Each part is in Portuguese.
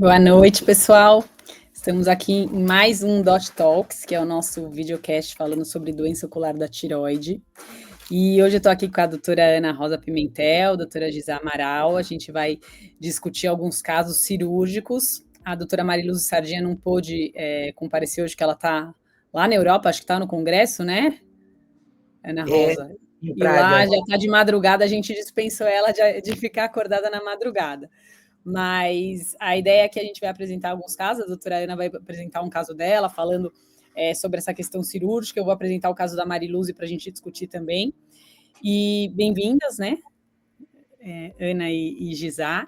Boa noite, pessoal. Estamos aqui em mais um Dot Talks, que é o nosso videocast falando sobre doença ocular da tireoide. E hoje eu estou aqui com a doutora Ana Rosa Pimentel, doutora Giza Amaral. A gente vai discutir alguns casos cirúrgicos. A doutora Mariluz Sardinha não pôde comparecer hoje, que ela está lá na Europa, acho que está no congresso, né, Ana Rosa? Em E lá Praga. já está de madrugada, a gente dispensou ela de ficar acordada na madrugada. Mas a ideia é que a gente vai apresentar alguns casos, a doutora Ana vai apresentar um caso dela, falando sobre essa questão cirúrgica, eu vou apresentar o caso da Mariluz para a gente discutir também. E bem-vindas, né, Ana e Gisá.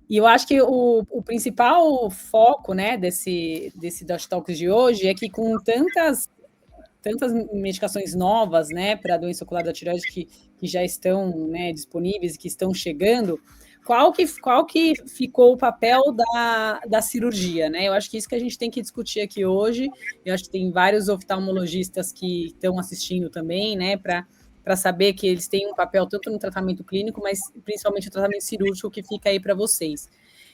E eu acho que o principal foco, né, desse Dot Talks de hoje é que com tantas medicações novas, né, para a doença ocular da tireoide que já estão, né, disponíveis e que estão chegando, qual que ficou o papel da cirurgia, né? Eu acho que isso que a gente tem que discutir aqui hoje. Eu acho que tem vários oftalmologistas que estão assistindo também, né, para saber que eles têm um papel tanto no tratamento clínico, mas principalmente no tratamento cirúrgico que fica aí para vocês.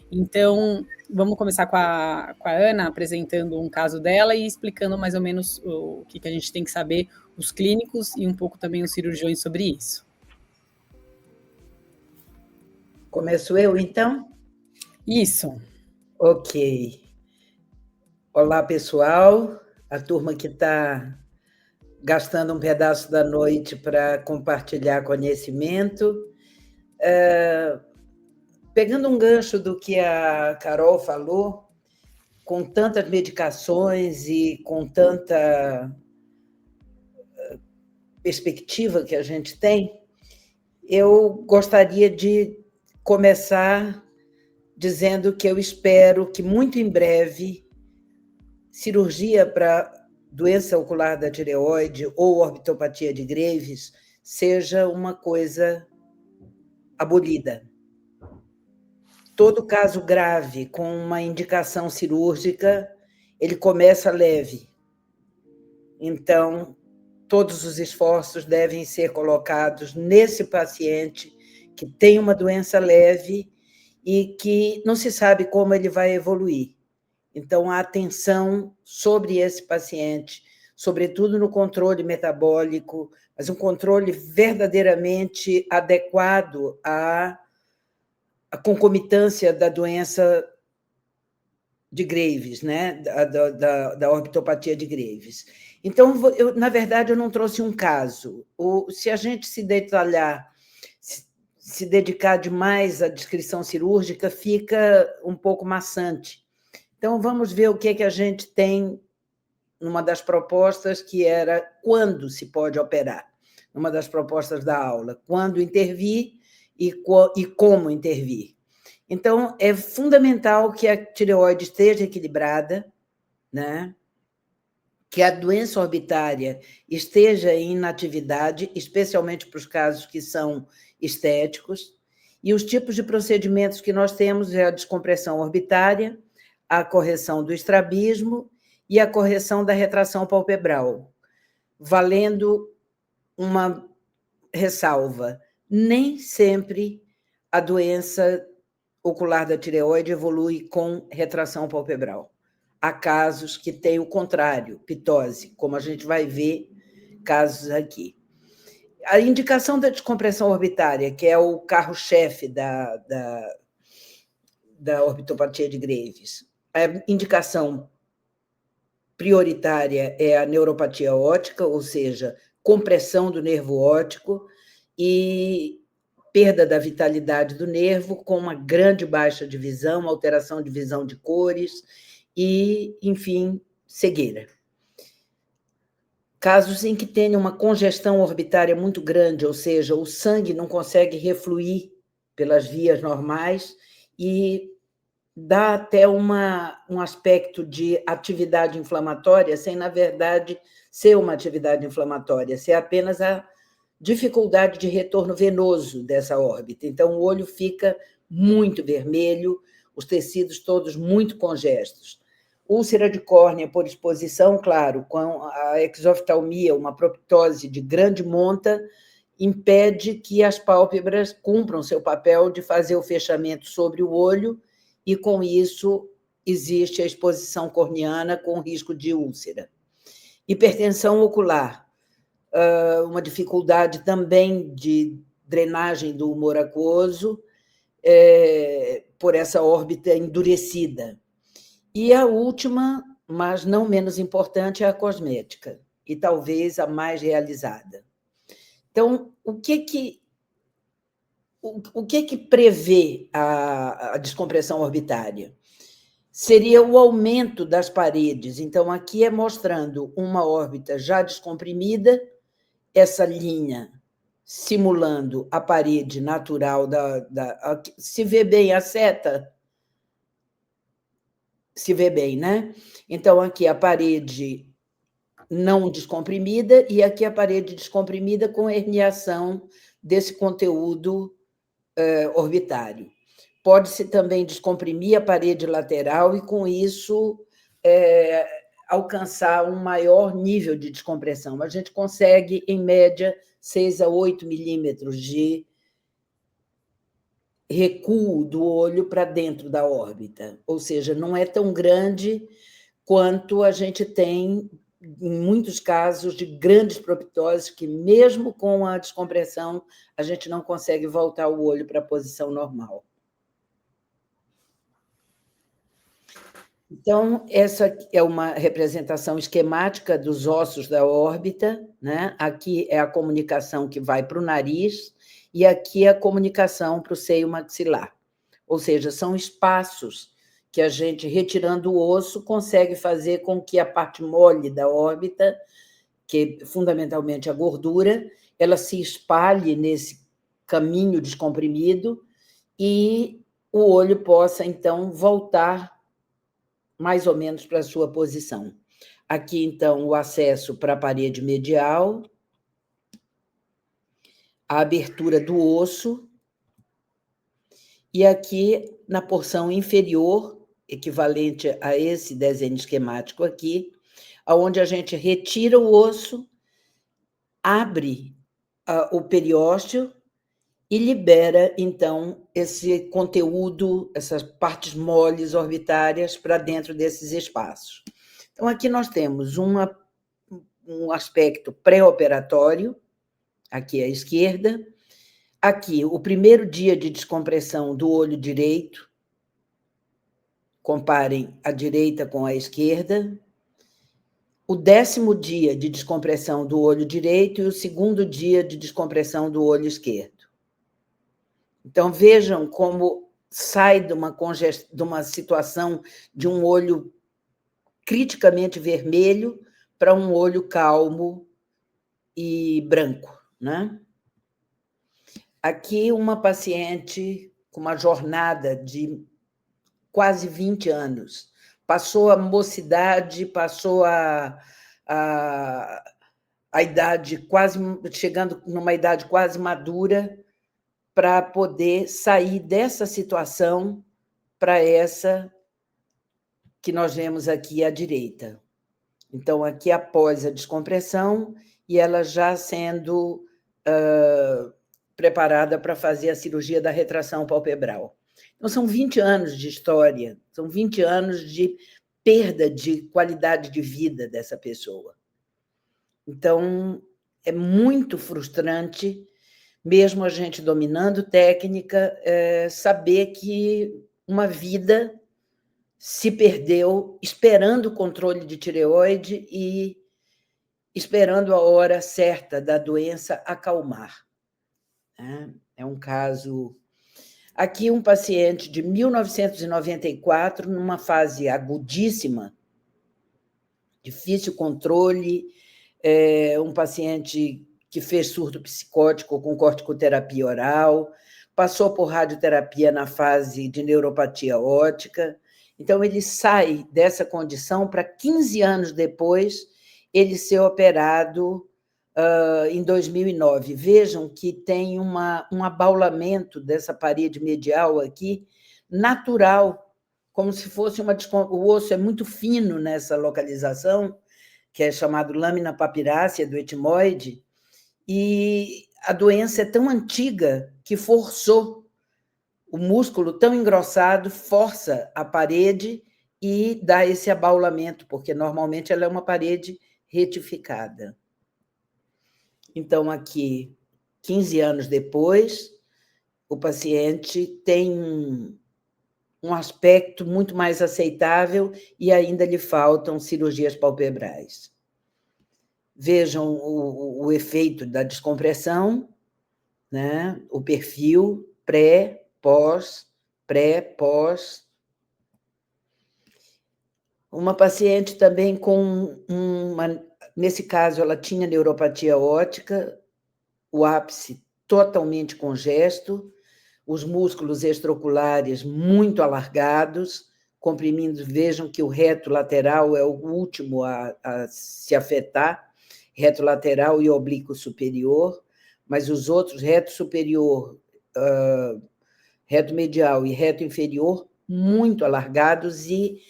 Então, vamos começar com a Ana apresentando um caso dela e explicando mais ou menos o que a gente tem que saber, os clínicos e um pouco também os cirurgiões sobre isso. Começo eu, então? Isso. Ok. Olá, pessoal. A turma que está gastando um pedaço da noite para compartilhar conhecimento. Pegando um gancho do que a Carol falou, com tantas medicações e com tanta perspectiva que a gente tem, eu gostaria de começar dizendo que eu espero que muito em breve cirurgia para doença ocular da tireoide ou orbitopatia de Graves seja uma coisa abolida. Todo caso grave com uma indicação cirúrgica, ele começa leve. Então, todos os esforços devem ser colocados nesse paciente que tem uma doença leve e que não se sabe como ele vai evoluir. Então, a atenção sobre esse paciente, sobretudo no controle metabólico, mas um controle verdadeiramente adequado à concomitância da doença de Graves, né? da orbitopatia de Graves. Então, na verdade, eu não trouxe um caso. Se a gente se detalhar, se dedicar demais à descrição cirúrgica, fica um pouco maçante. Então, vamos ver o que a gente tem numa das propostas, que era quando se pode operar, numa das propostas da aula, quando intervir e como intervir. Então, é fundamental que a tireoide esteja equilibrada, né? Que a doença orbitária esteja em inatividade, especialmente para os casos que são estéticos, e os tipos de procedimentos que nós temos é a descompressão orbitária, a correção do estrabismo e a correção da retração palpebral, valendo uma ressalva: nem sempre a doença ocular da tireoide evolui com retração palpebral. Há casos que têm o contrário, pitose, como a gente vai ver casos aqui. A indicação da descompressão orbitária, que é o carro-chefe da orbitopatia de Graves, a indicação prioritária é a neuropatia óptica, ou seja, compressão do nervo óptico e perda da vitalidade do nervo, com uma grande baixa de visão, alteração de visão de cores e, enfim, cegueira. Casos em que tenha uma congestão orbitária muito grande, ou seja, o sangue não consegue refluir pelas vias normais e dá até um aspecto de atividade inflamatória, sem, na verdade, ser uma atividade inflamatória, ser apenas a dificuldade de retorno venoso dessa órbita. Então, o olho fica muito vermelho, os tecidos todos muito congestos. Úlcera de córnea por exposição, claro, com a exoftalmia, uma proptose de grande monta, impede que as pálpebras cumpram seu papel de fazer o fechamento sobre o olho e, com isso, existe a exposição corneana com risco de úlcera. Hipertensão ocular, uma dificuldade também de drenagem do humor aquoso, por essa órbita endurecida. E a última, mas não menos importante, é a cosmética, e talvez a mais realizada. Então, o que prevê a descompressão orbitária? Seria o aumento das paredes. Então, aqui é mostrando uma órbita já descomprimida, essa linha simulando a parede natural se vê bem a seta? Se vê bem, né? Então, aqui a parede não descomprimida e aqui a parede descomprimida com herniação desse conteúdo orbitário. Pode-se também descomprimir a parede lateral e, com isso, alcançar um maior nível de descompressão. A gente consegue, em média, 6 a 8 milímetros de recuo do olho para dentro da órbita, ou seja, não é tão grande quanto a gente tem, em muitos casos, de grandes proptoses, que, mesmo com a descompressão, a gente não consegue voltar o olho para a posição normal. Então, essa é uma representação esquemática dos ossos da órbita, né? Aqui é a comunicação que vai para o nariz e aqui é a comunicação para o seio maxilar. Ou seja, são espaços que a gente, retirando o osso, consegue fazer com que a parte mole da órbita, que é fundamentalmente a gordura, ela se espalhe nesse caminho descomprimido e o olho possa, então, voltar mais ou menos para a sua posição. Aqui, então, o acesso para a parede medial, a abertura do osso, e aqui, na porção inferior, equivalente a esse desenho esquemático aqui, onde a gente retira o osso, abre o periósteo e libera, então, esse conteúdo, essas partes moles orbitárias para dentro desses espaços. Então, aqui nós temos um aspecto pré-operatório, aqui à esquerda, aqui o primeiro dia de descompressão do olho direito, comparem a direita com a esquerda, o 10º dia de descompressão do olho direito e o 2º dia de descompressão do olho esquerdo. Então, vejam como sai de uma situação de um olho criticamente vermelho para um olho calmo e branco, né? Aqui, uma paciente com uma jornada de quase 20 anos. Passou a mocidade, passou a idade quase, chegando numa idade quase madura, para poder sair dessa situação para essa que nós vemos aqui à direita. Então, aqui após a descompressão, e ela já sendo preparada para fazer a cirurgia da retração palpebral. Então, são 20 anos de história, são 20 anos de perda de qualidade de vida dessa pessoa. Então, é muito frustrante, mesmo a gente dominando técnica, saber que uma vida se perdeu esperando o controle de tireoide e esperando a hora certa da doença acalmar. É um caso... Aqui, um paciente de 1994, numa fase agudíssima, difícil controle, um paciente que fez surto psicótico com corticoterapia oral, passou por radioterapia na fase de neuropatia óptica. Então, ele sai dessa condição para 15 anos depois ele ser operado em 2009. Vejam que tem um abaulamento dessa parede medial aqui, natural, como se fosse o osso é muito fino nessa localização, que é chamado lâmina papirácea do etimoide, e a doença é tão antiga que forçou o músculo tão engrossado força a parede e dá esse abaulamento, porque normalmente ela é uma parede retificada. Então, aqui, 15 anos depois, o paciente tem um aspecto muito mais aceitável e ainda lhe faltam cirurgias palpebrais. Vejam o efeito da descompressão, né? O perfil pré, pós, pré, pós. Uma paciente também com nesse caso, ela tinha neuropatia óptica, o ápice totalmente congesto, os músculos extraoculares muito alargados, comprimindo. Vejam que o reto lateral é o último a se afetar, reto lateral e oblíquo superior, mas os outros, reto superior, reto medial e reto inferior, muito alargados e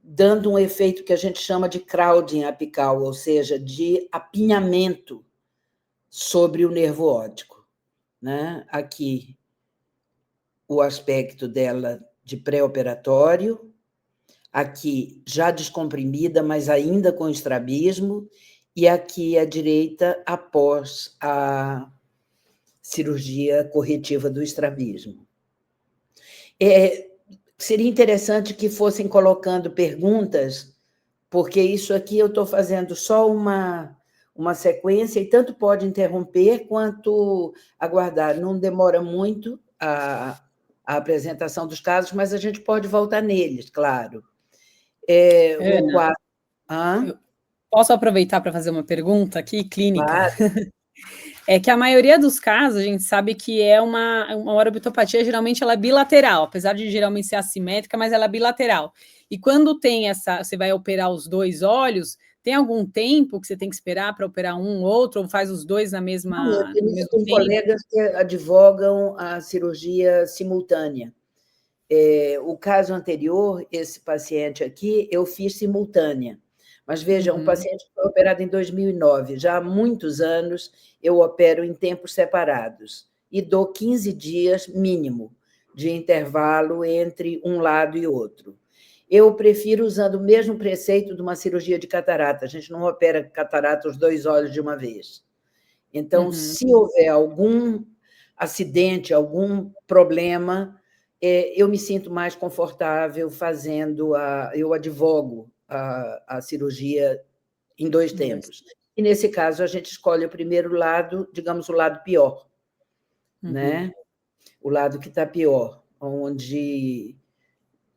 dando um efeito que a gente chama de crowding apical, ou seja, de apinhamento sobre o nervo óptico, né? Aqui, o aspecto dela de pré-operatório, aqui já descomprimida, mas ainda com estrabismo, e aqui à direita, após a cirurgia corretiva do estrabismo. Seria interessante que fossem colocando perguntas, porque isso aqui eu estou fazendo só uma sequência, e tanto pode interromper quanto aguardar. Não demora muito a apresentação dos casos, mas a gente pode voltar neles, claro. O Ana, quadro... eu posso aproveitar para fazer uma pergunta aqui, clínica? Claro. É que a maioria dos casos, a gente sabe que é uma orbitopatia, geralmente ela é bilateral, apesar de geralmente ser assimétrica, mas ela é bilateral. E quando tem você vai operar os dois olhos, tem algum tempo que você tem que esperar para operar um ou outro, ou faz os dois no mesmo Tem tempo? colegas que advogam a cirurgia simultânea. O caso anterior, esse paciente aqui, eu fiz simultânea. Mas, veja, um paciente que foi operado em 2009, já há muitos anos eu opero em tempos separados e dou 15 dias mínimo de intervalo entre um lado e outro. Eu prefiro usando o mesmo preceito de uma cirurgia de catarata. A gente não opera catarata os dois olhos de uma vez. Então, se houver algum acidente, algum problema, eu me sinto mais confortável fazendo eu advogo a cirurgia em 2 tempos. E, nesse caso, a gente escolhe o primeiro lado, digamos, o lado pior, né? O lado que está pior, onde,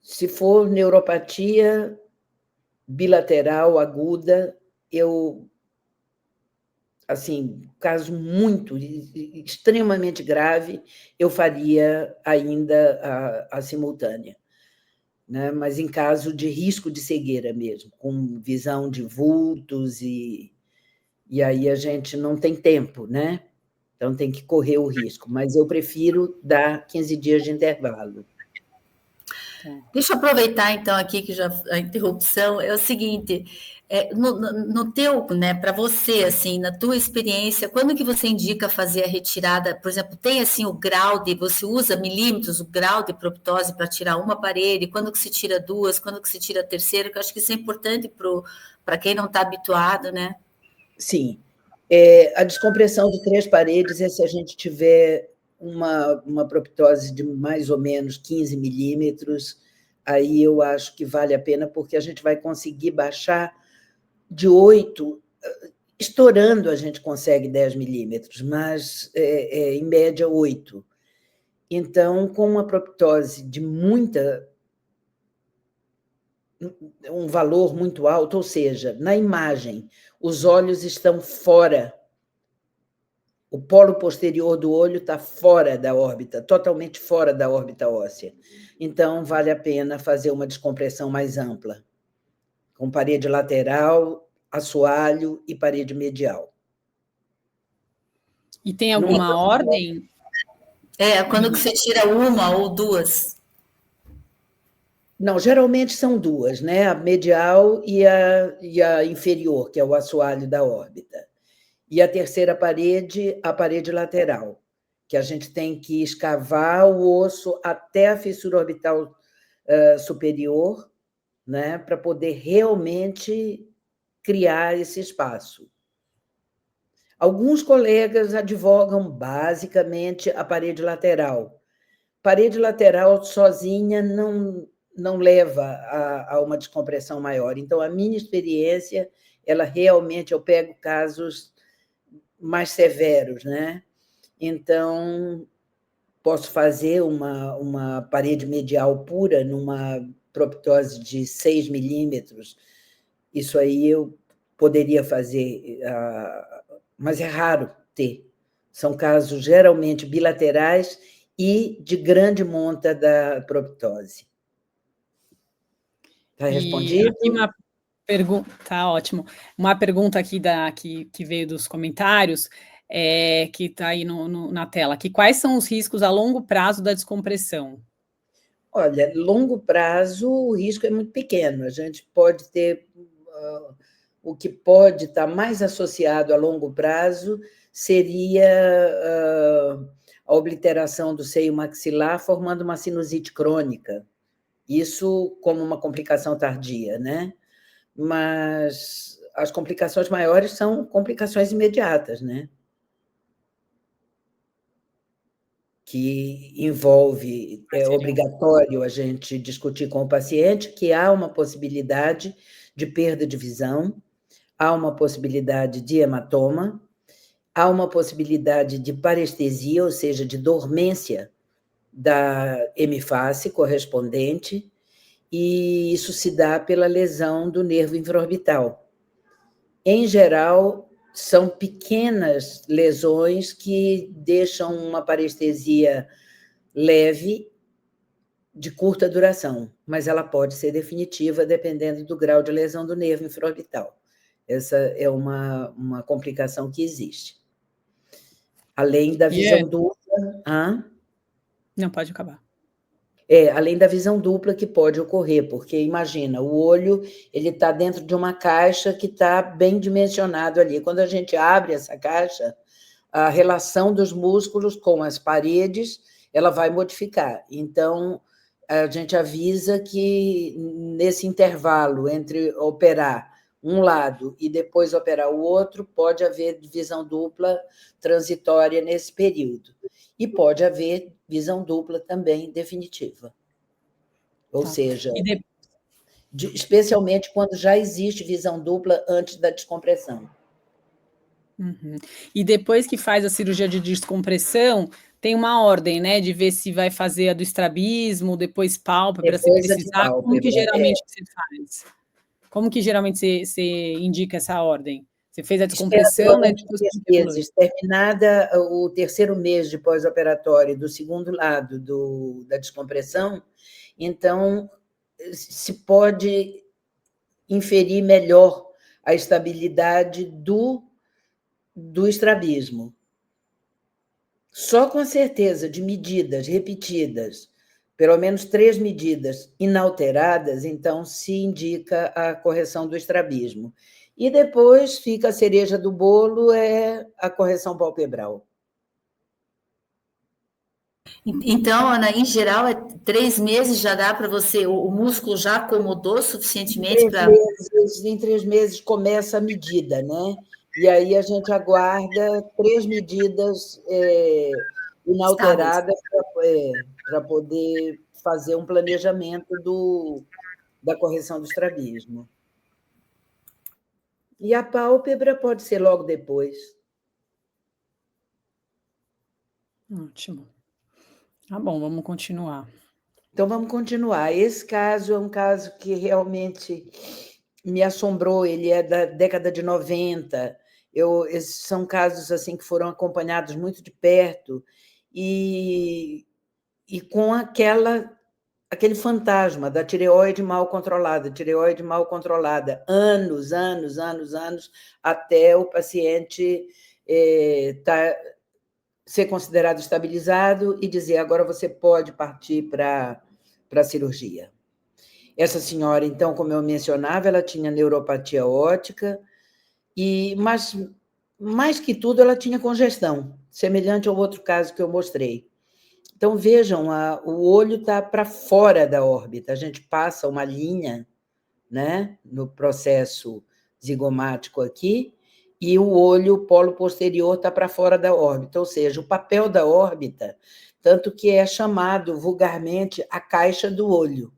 se for neuropatia bilateral aguda, assim, caso muito, extremamente grave, eu faria ainda a simultânea, né? Mas em caso de risco de cegueira mesmo, com visão de vultos, e aí a gente não tem tempo, né? Então tem que correr o risco, mas eu prefiro dar 15 dias de intervalo. Deixa eu aproveitar, então, aqui que já a interrupção é o seguinte, no teu, né, para você, assim, na tua experiência, quando que você indica fazer a retirada? Por exemplo, tem, assim, o grau você usa milímetros, o grau de proptose para tirar uma parede, quando que se tira duas, quando que se tira a terceira, que eu acho que isso é importante para quem não está habituado, né? Sim. A descompressão de 3 paredes é se a gente tiver uma proptose de mais ou menos 15 milímetros, aí eu acho que vale a pena, porque a gente vai conseguir baixar de 8, estourando a gente consegue 10 milímetros, mas em média 8. Então, com uma proptose de um valor muito alto, ou seja, na imagem, os olhos estão fora, o polo posterior do olho está fora da órbita, totalmente fora da órbita óssea. Então, vale a pena fazer uma descompressão mais ampla, com parede lateral, assoalho e parede medial. E tem alguma ordem? Quando que você tira uma ou duas? Não, geralmente são 2, né? A medial e a inferior, que é o assoalho da órbita. E a terceira parede, a parede lateral. que a gente tem que escavar o osso até a fissura orbital superior, né, para poder realmente criar esse espaço. Alguns colegas advogam basicamente a parede lateral. Parede lateral sozinha não leva a uma descompressão maior. Então, a minha experiência, ela realmente, eu pego casos mais severos, né? Então, posso fazer uma parede medial pura numa proptose de 6 milímetros. Isso aí eu poderia fazer, mas é raro ter. São casos geralmente bilaterais e de grande monta da proptose. Está respondido? Aqui uma pergunta, tá ótimo. Uma pergunta aqui que veio dos comentários, que está aí na tela, que quais são os riscos a longo prazo da descompressão? Olha, longo prazo, o risco é muito pequeno. A gente pode ter... o que pode estar mais associado a longo prazo seria a obliteração do seio maxilar, formando uma sinusite crônica. Isso como uma complicação tardia, né? Mas as complicações maiores são complicações imediatas, né? Que envolve, é obrigatório a gente discutir com o paciente que há uma possibilidade de perda de visão, há uma possibilidade de hematoma, há uma possibilidade de parestesia, ou seja, de dormência da hemiface correspondente, e isso se dá pela lesão do nervo infraorbital. Em geral, são pequenas lesões que deixam uma parestesia leve, de curta duração, mas ela pode ser definitiva dependendo do grau de lesão do nervo infraorbital. Essa é uma complicação que existe. Além da visão dupla... Não, pode acabar. Além da visão dupla que pode ocorrer, porque imagina, o olho ele está dentro de uma caixa que está bem dimensionado ali. Quando a gente abre essa caixa, a relação dos músculos com as paredes, ela vai modificar. Então, a gente avisa que nesse intervalo entre operar um lado e depois operar o outro, pode haver visão dupla transitória nesse período. E pode haver visão dupla também definitiva. Ou seja, especialmente quando já existe visão dupla antes da descompressão. Uhum. E depois que faz a cirurgia de descompressão, tem uma ordem, né, de ver se vai fazer a do estrabismo, depois pálpebra, se precisar. Como que geralmente você faz? Como que geralmente você indica essa ordem? Você fez a descompressão, né? Terminada o terceiro mês de pós-operatório do segundo lado da descompressão, então se pode inferir melhor a estabilidade do estrabismo. Só com a certeza de medidas repetidas, pelo menos 3 medidas inalteradas, então se indica a correção do estrabismo. E depois fica a cereja do bolo, é a correção palpebral. Então, Ana, em geral, 3 meses já dá para você, o músculo já acomodou suficientemente para... Em 3 meses começa a medida, né? E aí a gente aguarda 3 medidas inalteradas para poder fazer um planejamento da correção do estrabismo. E a pálpebra pode ser logo depois. Ótimo. Tá bom, vamos continuar. Então, vamos continuar. Esse caso é um caso que realmente me assombrou. Ele é da década de 90. Esses são casos assim, que foram acompanhados muito de perto e com aquele fantasma da tireoide mal controlada, anos, até o paciente ser considerado estabilizado e dizer, agora você pode partir para a cirurgia. Essa senhora, então, como eu mencionava, ela tinha neuropatia óptica, mas, mais que tudo, ela tinha congestão. semelhante ao outro caso que eu mostrei. Então, vejam, o olho está para fora da órbita, a gente passa uma linha, né, no processo zigomático aqui, e o olho, o polo posterior, está para fora da órbita, ou seja, o papel da órbita, tanto que é chamado vulgarmente a caixa do olho.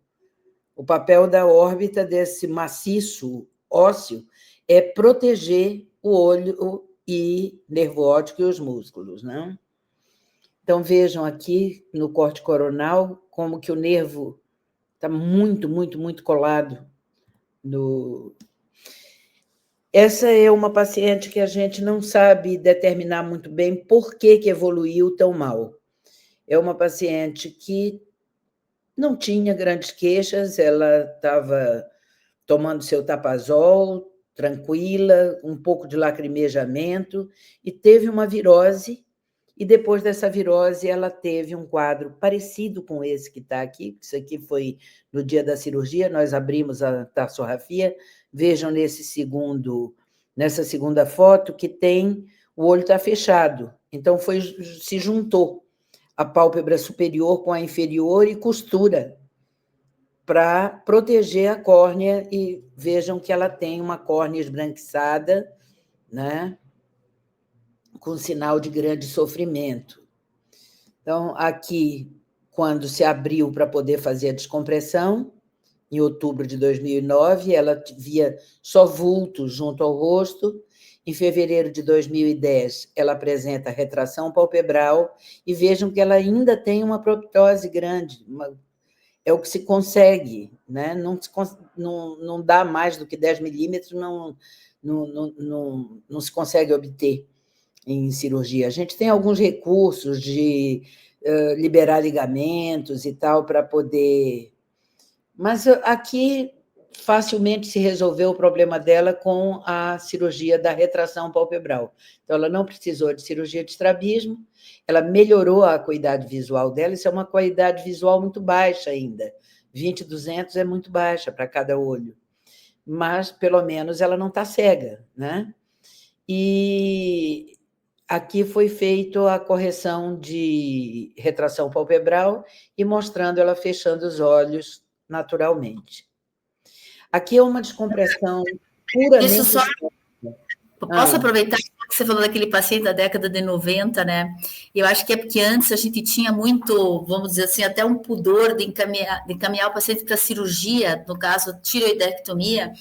O papel da órbita desse maciço ósseo é proteger o olho e nervo óptico e os músculos, né? Então, vejam aqui no corte coronal como que o nervo está muito, muito, muito colado no... Essa é uma paciente que a gente não sabe determinar muito bem por que evoluiu tão mal. É uma paciente que não tinha grandes queixas, ela estava tomando seu tapazol, tranquila, um pouco de lacrimejamento, e teve uma virose, e depois dessa virose ela teve um quadro parecido com esse que está aqui, isso aqui foi no dia da cirurgia, nós abrimos a tarsografia, vejam nessa segunda foto que tem, o olho está fechado, então se juntou a pálpebra superior com a inferior e costura para proteger a córnea, e vejam que ela tem uma córnea esbranquiçada, né, com sinal de grande sofrimento. Então, aqui, quando se abriu para poder fazer a descompressão, em outubro de 2009, ela via só vultos junto ao rosto. Em fevereiro de 2010, ela apresenta retração palpebral, e vejam que ela ainda tem uma proptose grande, é o que se consegue, né? Não dá mais do que 10 milímetros, não se consegue obter em cirurgia. A gente tem alguns recursos de liberar ligamentos e tal para poder... Mas aqui facilmente se resolveu o problema dela com a cirurgia da retração palpebral. Então, ela não precisou de cirurgia de estrabismo, ela melhorou a acuidade visual dela, isso é uma acuidade visual muito baixa ainda, 20/200 é muito baixa para cada olho, mas, pelo menos, ela não está cega, né? E aqui foi feita a correção de retração palpebral e mostrando ela fechando os olhos naturalmente. Aqui é uma descompressão puramente... Isso só... Posso aproveitar que você falou daquele paciente da década de 90, né? Eu acho que é porque antes a gente tinha muito, vamos dizer assim, até um pudor de encaminhar o paciente para cirurgia, no caso, tiroidectomia,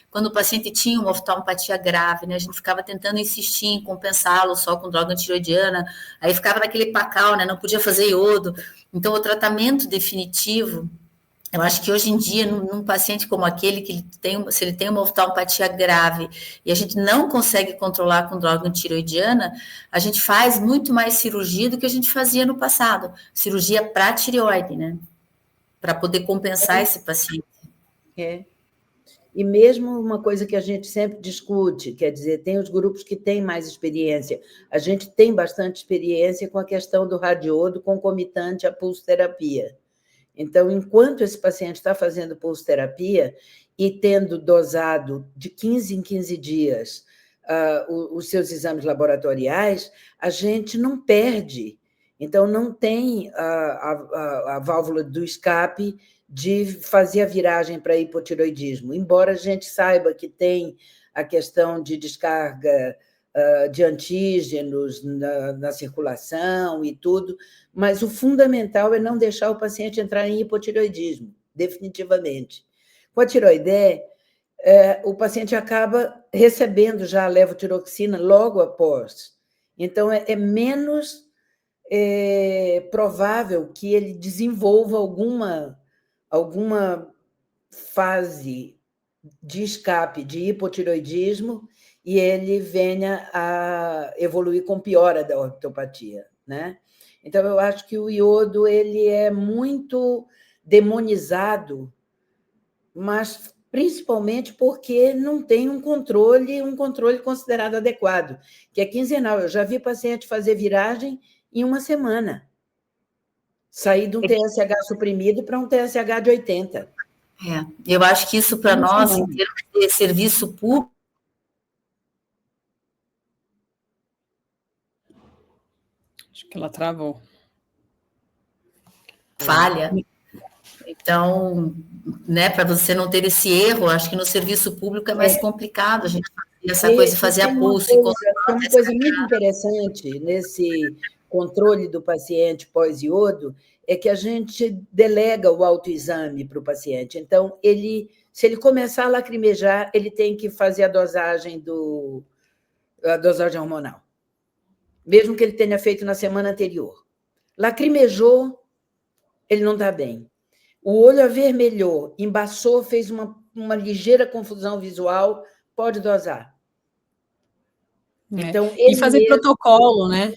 quando o paciente tinha uma oftalmopatia grave, né? A gente ficava tentando insistir em compensá-lo só com droga antiroidiana, aí ficava naquele pacal, né? Não podia fazer iodo. Então, o tratamento definitivo... Eu acho que hoje em dia, num paciente como aquele, se ele tem uma oftalmopatia grave e a gente não consegue controlar com droga antiroidiana, a gente faz muito mais cirurgia do que a gente fazia no passado. Cirurgia para tireoide, né? Para poder compensar esse paciente. E mesmo uma coisa que a gente sempre discute, quer dizer, tem os grupos que têm mais experiência. A gente tem bastante experiência com a questão do radiodo concomitante à pulsoterapia. Então, enquanto esse paciente está fazendo pulsoterapia e tendo dosado de 15 em 15 dias os seus exames laboratoriais, a gente não perde. Então, não tem a válvula do escape de fazer a viragem para hipotiroidismo, embora a gente saiba que tem a questão de descarga de antígenos na circulação e tudo, mas o fundamental é não deixar o paciente entrar em hipotireoidismo, definitivamente. Com a tiroidé, o paciente acaba recebendo já a levotiroxina logo após, então é menos provável que ele desenvolva alguma fase de escape de hipotireoidismo e ele venha a evoluir com piora da orbitopatia, né? Então, eu acho que o iodo ele é muito demonizado, mas principalmente porque não tem um controle considerado adequado, que é quinzenal. Eu já vi paciente fazer viragem em uma semana, sair de um TSH suprimido para um TSH de 80. Eu acho que isso, para nós, em termos de serviço público, Acho que ela travou. Falha. Então, né, para você não ter esse erro, acho que no serviço público é mais complicado a gente fazer essa coisa de fazer a pulso. Tem uma coisa muito interessante nesse controle do paciente pós-iodo, é que a gente delega o autoexame para o paciente. Então, se ele começar a lacrimejar, ele tem que fazer a dosagem hormonal, mesmo que ele tenha feito na semana anterior. Lacrimejou, ele não está bem. O olho avermelhou, embaçou, fez uma ligeira confusão visual, pode dosar. Então, e fazer protocolo, né?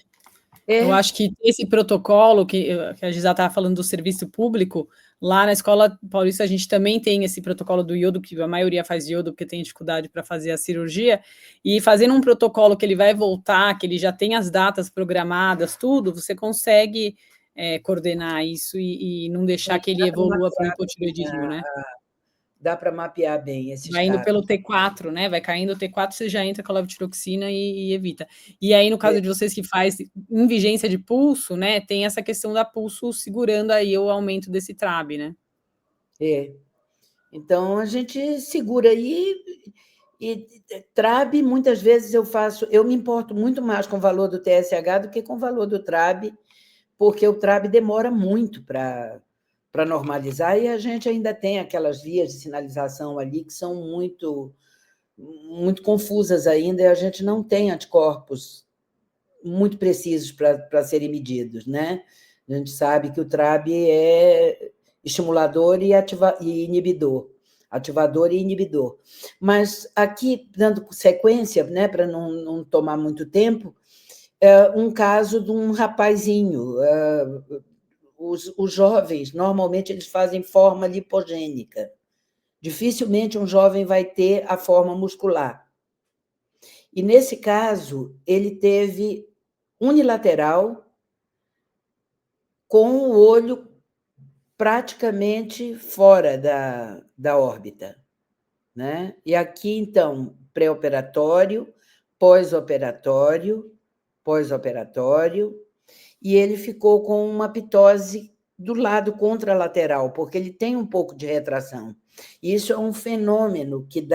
Eu acho que esse protocolo que a Gisela estava falando do serviço público, lá na Escola Paulista a gente também tem esse protocolo do iodo, que a maioria faz iodo porque tem dificuldade para fazer a cirurgia, e fazendo um protocolo que ele vai voltar, que ele já tem as datas programadas, tudo, você consegue coordenar isso e não deixar que ele evolua para o hipotireoidismo, né? Dá para mapear bem esses vai indo casos. Pelo T4, né? Vai caindo o T4, você já entra com a levotiroxina e evita. E aí, no caso de vocês que faz em vigência de pulso, né? Tem essa questão da pulso segurando aí o aumento desse TRAB, né? Então, a gente segura aí e TRAB, muitas vezes eu me importo muito mais com o valor do TSH do que com o valor do TRAB, porque o TRAB demora muito para normalizar, e a gente ainda tem aquelas vias de sinalização ali que são muito, muito confusas ainda, e a gente não tem anticorpos muito precisos para serem medidos, né? A gente sabe que o TRAB é estimulador e inibidor, ativador e inibidor. Mas aqui, dando sequência, né, para não tomar muito tempo, um caso de um rapazinho. Os jovens, normalmente, eles fazem forma lipogênica. Dificilmente um jovem vai ter a forma muscular. E, nesse caso, ele teve unilateral, com o olho praticamente fora da órbita, né? E aqui, então, pré-operatório, pós-operatório, e ele ficou com uma ptose do lado contralateral, porque ele tem um pouco de retração. Isso é um fenômeno que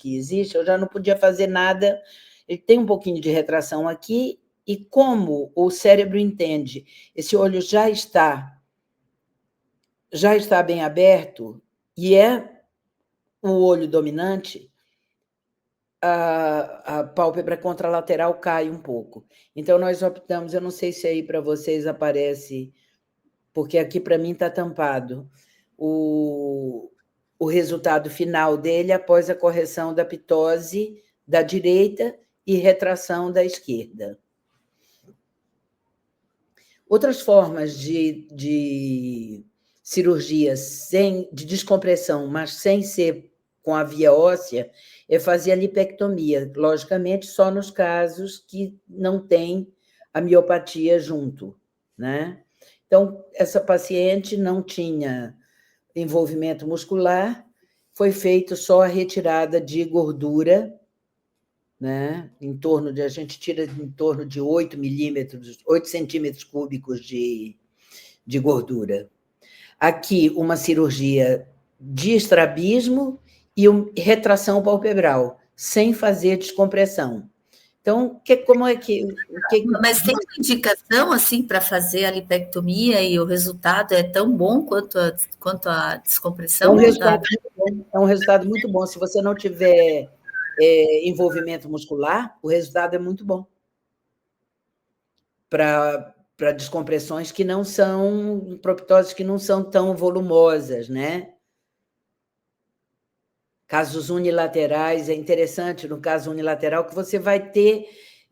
existe, eu já não podia fazer nada, ele tem um pouquinho de retração aqui, e como o cérebro entende, esse olho já está bem aberto, e é o olho dominante, a pálpebra contralateral cai um pouco. Então, nós optamos, eu não sei se aí para vocês aparece, porque aqui para mim está tampado, o resultado final dele após a correção da ptose da direita e retração da esquerda. Outras formas de cirurgia de descompressão, mas sem ser com a via óssea, é fazer a lipectomia, logicamente só nos casos que não tem a miopatia junto, né? Então, essa paciente não tinha envolvimento muscular, foi feito só a retirada de gordura, né? A gente tira em torno de 8 centímetros cúbicos de gordura. Aqui, uma cirurgia de estrabismo e retração palpebral, sem fazer descompressão. Então, como é que... Mas tem uma indicação, assim, para fazer a lipectomia e o resultado é tão bom quanto a descompressão? É um resultado muito bom. Se você não tiver envolvimento muscular, o resultado é muito bom. Para descompressões que não são... proptoses que não são tão volumosas, né? Casos unilaterais, é interessante, no caso unilateral, que você vai ter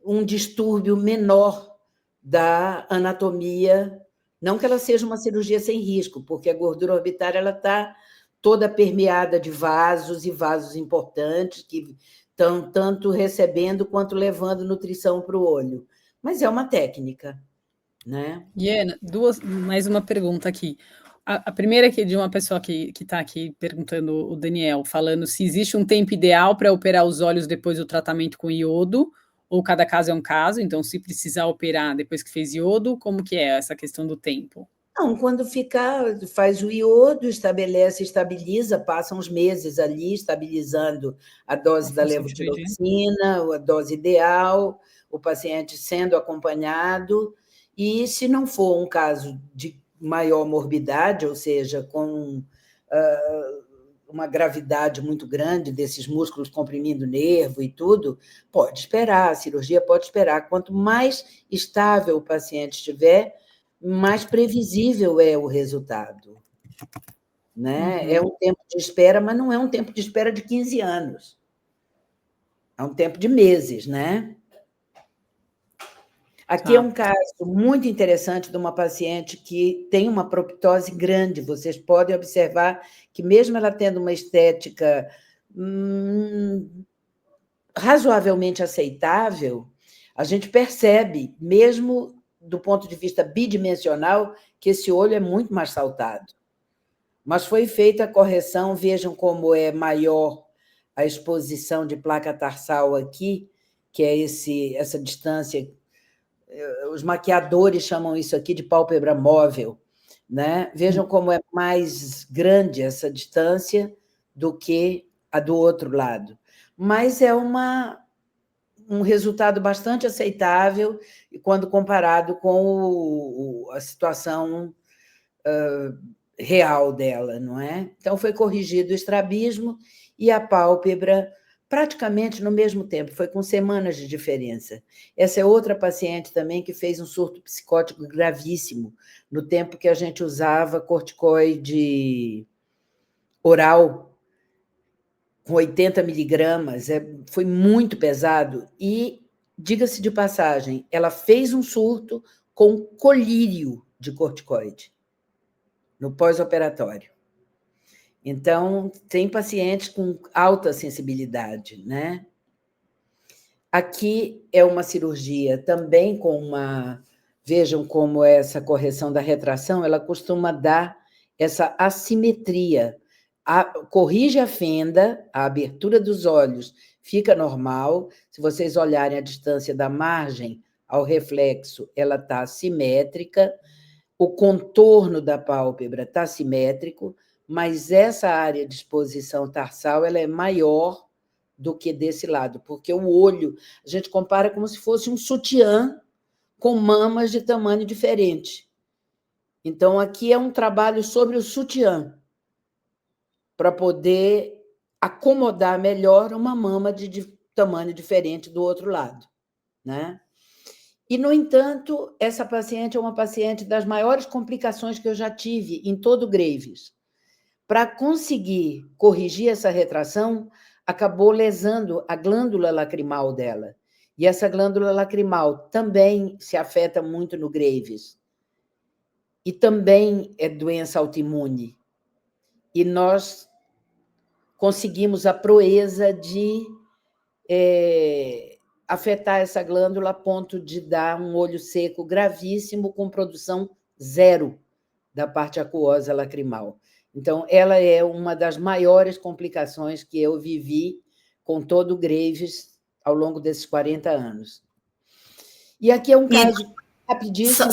um distúrbio menor da anatomia, não que ela seja uma cirurgia sem risco, porque a gordura orbitária está toda permeada de vasos, e vasos importantes, que estão tanto recebendo quanto levando nutrição para o olho. Mas é uma técnica, né? Ana, mais uma pergunta aqui. A primeira aqui de uma pessoa que está aqui perguntando, o Daniel, falando se existe um tempo ideal para operar os olhos depois do tratamento com iodo, Ou cada caso é um caso, então se precisar operar depois que fez iodo, como que é essa questão do tempo? Não, quando ficar, faz o iodo, estabiliza, passa uns meses ali, estabilizando a dose da levotiroxina, a dose ideal, o paciente sendo acompanhado, e se não for um caso de maior morbidade, ou seja, com uma gravidade muito grande desses músculos comprimindo o nervo e tudo, pode esperar, a cirurgia pode esperar. Quanto mais estável o paciente estiver, mais previsível é o resultado. Né? É um tempo de espera, mas não é um tempo de espera de 15 anos. É um tempo de meses, né? Aqui é um caso muito interessante de uma paciente que tem uma proptose grande. Vocês podem observar que, mesmo ela tendo uma estética razoavelmente aceitável, a gente percebe, mesmo do ponto de vista bidimensional, que esse olho é muito mais saltado. Mas foi feita a correção, vejam como é maior a exposição de placa tarsal aqui, que é essa distância, os maquiadores chamam isso aqui de pálpebra móvel, né? Vejam como é mais grande essa distância do que a do outro lado. Mas é um resultado bastante aceitável quando comparado com a situação real dela, não é? Então, foi corrigido o estrabismo e a pálpebra praticamente no mesmo tempo, foi com semanas de diferença. Essa é outra paciente também que fez um surto psicótico gravíssimo, no tempo que a gente usava corticoide oral, com 80 miligramas, foi muito pesado. E, diga-se de passagem, ela fez um surto com colírio de corticoide no pós-operatório. Então, tem pacientes com alta sensibilidade, né? Aqui é uma cirurgia também com uma... Vejam como essa correção da retração, ela costuma dar essa assimetria. Corrige a fenda, a abertura dos olhos fica normal. Se vocês olharem a distância da margem ao reflexo, ela está simétrica. O contorno da pálpebra está simétrico, mas essa área de exposição tarsal ela é maior do que desse lado, porque o olho, a gente compara como se fosse um sutiã com mamas de tamanho diferente. Então, aqui é um trabalho sobre o sutiã, para poder acomodar melhor uma mama de tamanho diferente do outro lado, né? E, no entanto, essa paciente é uma paciente das maiores complicações que eu já tive em todo o Graves. Para conseguir corrigir essa retração, acabou lesando a glândula lacrimal dela. E essa glândula lacrimal também se afeta muito no Graves. E também é doença autoimune. E nós conseguimos a proeza de afetar essa glândula a ponto de dar um olho seco gravíssimo com produção zero da parte aquosa lacrimal. Então, ela é uma das maiores complicações que eu vivi com todo o Graves ao longo desses 40 anos. E aqui é um caso rapidíssimo.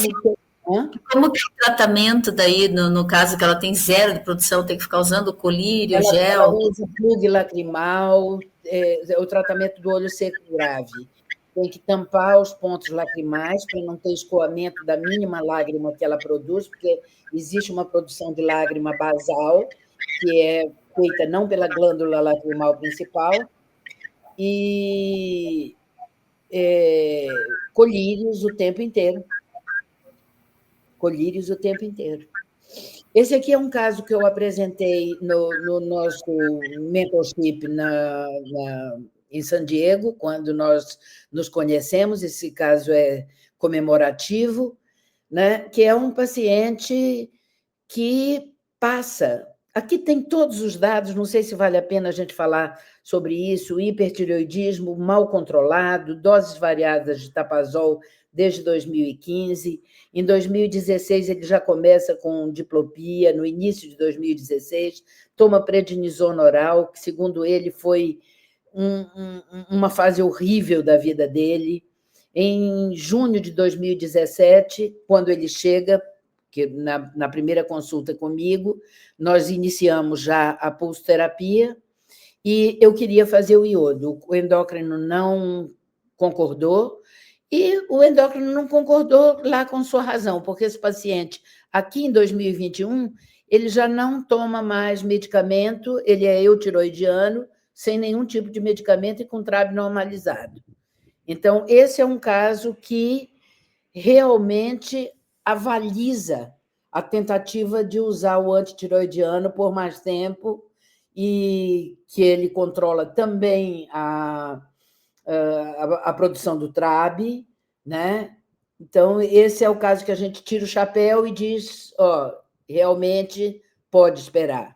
Como que é o tratamento daí, no caso que ela tem zero de produção, tem que ficar usando colírio, gel? Ela usa plug lacrimal, o tratamento do olho seco grave. Tem que tampar os pontos lacrimais para não ter escoamento da mínima lágrima que ela produz, porque existe uma produção de lágrima basal, que é feita não pela glândula lacrimal principal, e colírios o tempo inteiro. Colírios o tempo inteiro. Esse aqui é um caso que eu apresentei no nosso mentorship em San Diego, quando nós nos conhecemos. Esse caso é comemorativo, né? Que é um paciente que passa... Aqui tem todos os dados, não sei se vale a pena a gente falar sobre isso, hipertireoidismo mal controlado, doses variadas de tapazol desde 2015. Em 2016, ele já começa com diplopia, no início de 2016, toma prednisona oral, que, segundo ele, foi uma fase horrível da vida dele. Em junho de 2017, quando ele chega, que na primeira consulta comigo, nós iniciamos já a pulsoterapia e eu queria fazer o iodo. O endócrino não concordou e o endócrino não concordou lá com sua razão, porque esse paciente, aqui em 2021, ele já não toma mais medicamento, ele é eutiroidiano, sem nenhum tipo de medicamento e com TRAB normalizado. Então, esse é um caso que realmente avaliza a tentativa de usar o antitiroidiano por mais tempo e que ele controla também a produção do TRAB, né? Então, esse é o caso que a gente tira o chapéu e diz, realmente pode esperar.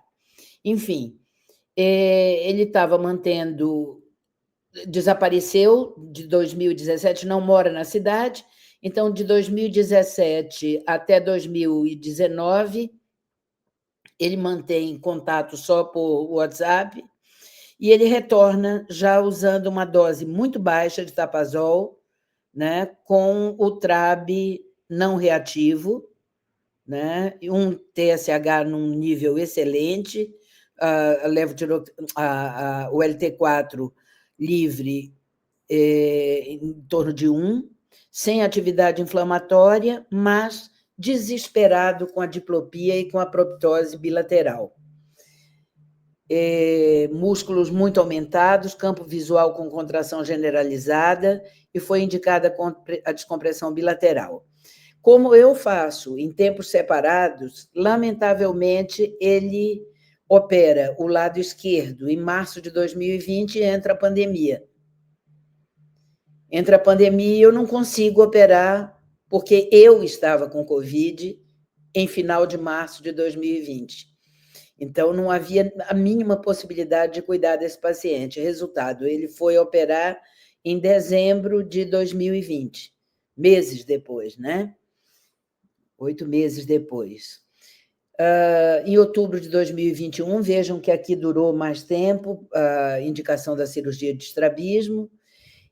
Enfim, ele estava mantendo... Desapareceu de 2017, não mora na cidade, então, de 2017 até 2019, ele mantém contato só por WhatsApp e ele retorna já usando uma dose muito baixa de tapazol, né, com o TRAB não reativo, né, um TSH num nível excelente, o LT4 livre em torno de 1, sem atividade inflamatória, mas desesperado com a diplopia e com a proptose bilateral. Músculos muito aumentados, campo visual com contração generalizada, e foi indicada a descompressão bilateral. Como eu faço em tempos separados, lamentavelmente, ele opera o lado esquerdo. Em março de 2020, entra a pandemia. Entra a pandemia e eu não consigo operar, porque eu estava com Covid em final de março de 2020. Então, não havia a mínima possibilidade de cuidar desse paciente. Resultado, ele foi operar em dezembro de 2020, meses depois, né? 8 meses depois. Em outubro de 2021, vejam que aqui durou mais tempo, a indicação da cirurgia de estrabismo.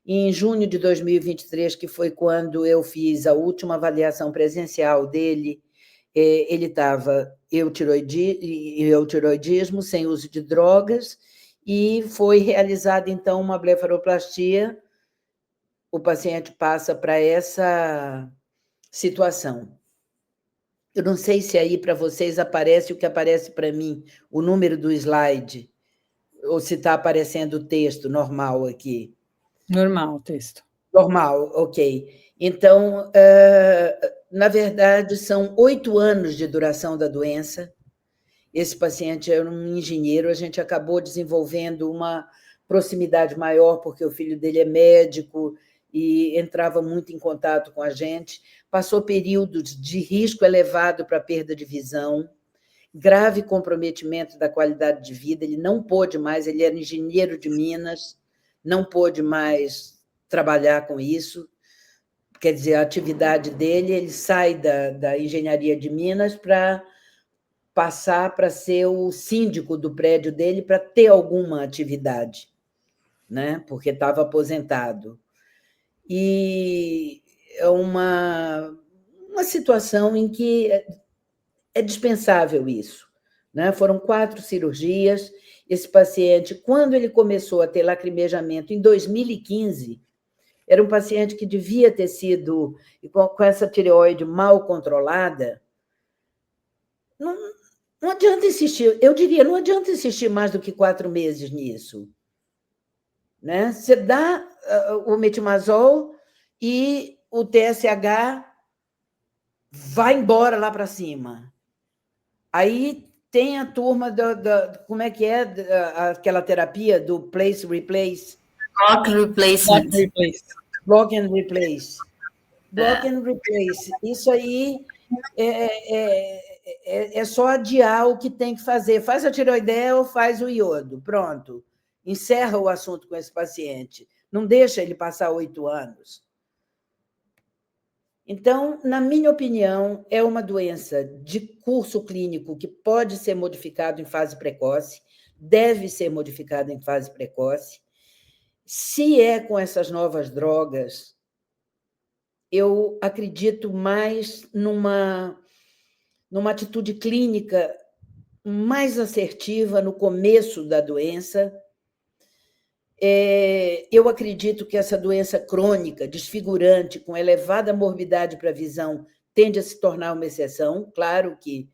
Em junho de 2023, que foi quando eu fiz a última avaliação presencial dele, ele estava eutiroidismo, sem uso de drogas, e foi realizada, então, uma blefaroplastia. O paciente passa para essa situação. Eu não sei se aí para vocês aparece o que aparece para mim, o número do slide, ou se está aparecendo o texto normal aqui. Normal o texto. Normal, ok. Então, na verdade, são 8 anos de duração da doença. Esse paciente era um engenheiro, a gente acabou desenvolvendo uma proximidade maior, porque o filho dele é médico e entrava muito em contato com a gente. Passou períodos de risco elevado para perda de visão, grave comprometimento da qualidade de vida, ele não pôde mais, ele era engenheiro de Minas, não pôde mais trabalhar com isso, quer dizer, a atividade dele, ele sai da engenharia de Minas para passar para ser o síndico do prédio dele, para ter alguma atividade, né? Porque estava aposentado. E é uma situação em que é dispensável isso, né? Foram 4 cirurgias. Esse paciente, quando ele começou a ter lacrimejamento em 2015, era um paciente que devia ter sido, com essa tireoide mal controlada. Não adianta insistir, eu diria, não adianta insistir mais do que 4 meses nisso. Né? Você dá o metimazol e o TSH vai embora lá para cima. Aí tem a turma como é que é aquela terapia do place replace? Block replacement. Block and replace. Block and replace. Isso aí é só adiar o que tem que fazer. Faz a tireoideia ou faz o iodo. Pronto. Encerra o assunto com esse paciente. Não deixa ele passar 8 anos. Então, na minha opinião, é uma doença de curso clínico que pode ser modificado em fase precoce, deve ser modificado em fase precoce, Se é com essas novas drogas, eu acredito mais numa atitude clínica mais assertiva no começo da doença. Eu acredito que essa doença crônica, desfigurante, com elevada morbidade para a visão, tende a se tornar uma exceção. Claro que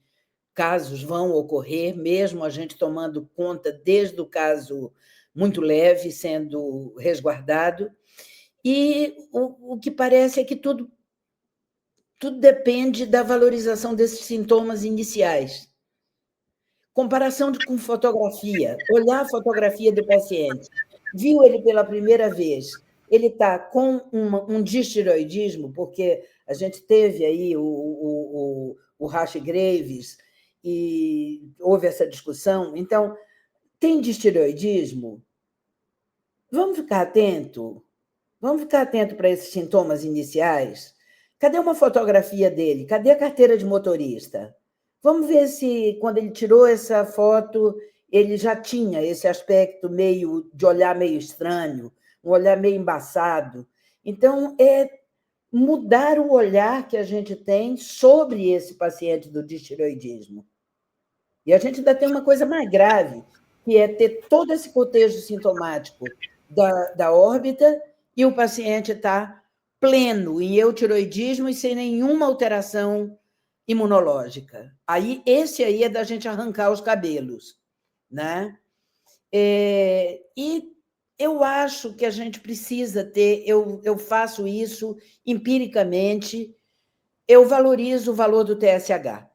casos vão ocorrer, mesmo a gente tomando conta desde o caso muito leve, sendo resguardado. E o que parece é que tudo depende da valorização desses sintomas iniciais. Comparação com fotografia, olhar a fotografia do paciente, viu ele pela primeira vez, ele está com um distiroidismo, porque a gente teve aí o Rashi Graves e houve essa discussão. Então, tem distiroidismo? Vamos ficar atento para esses sintomas iniciais. Cadê uma fotografia dele? Cadê a carteira de motorista? Vamos ver se, quando ele tirou essa foto, ele já tinha esse aspecto de olhar meio estranho, um olhar meio embaçado. Então, é mudar o olhar que a gente tem sobre esse paciente do distiroidismo. E a gente ainda tem uma coisa mais grave, que é ter todo esse contexto sintomático da órbita e o paciente está pleno em eutiroidismo e sem nenhuma alteração imunológica. Esse aí é da gente arrancar os cabelos, né? E eu acho que a gente precisa ter, eu faço isso empiricamente, eu valorizo o valor do TSH.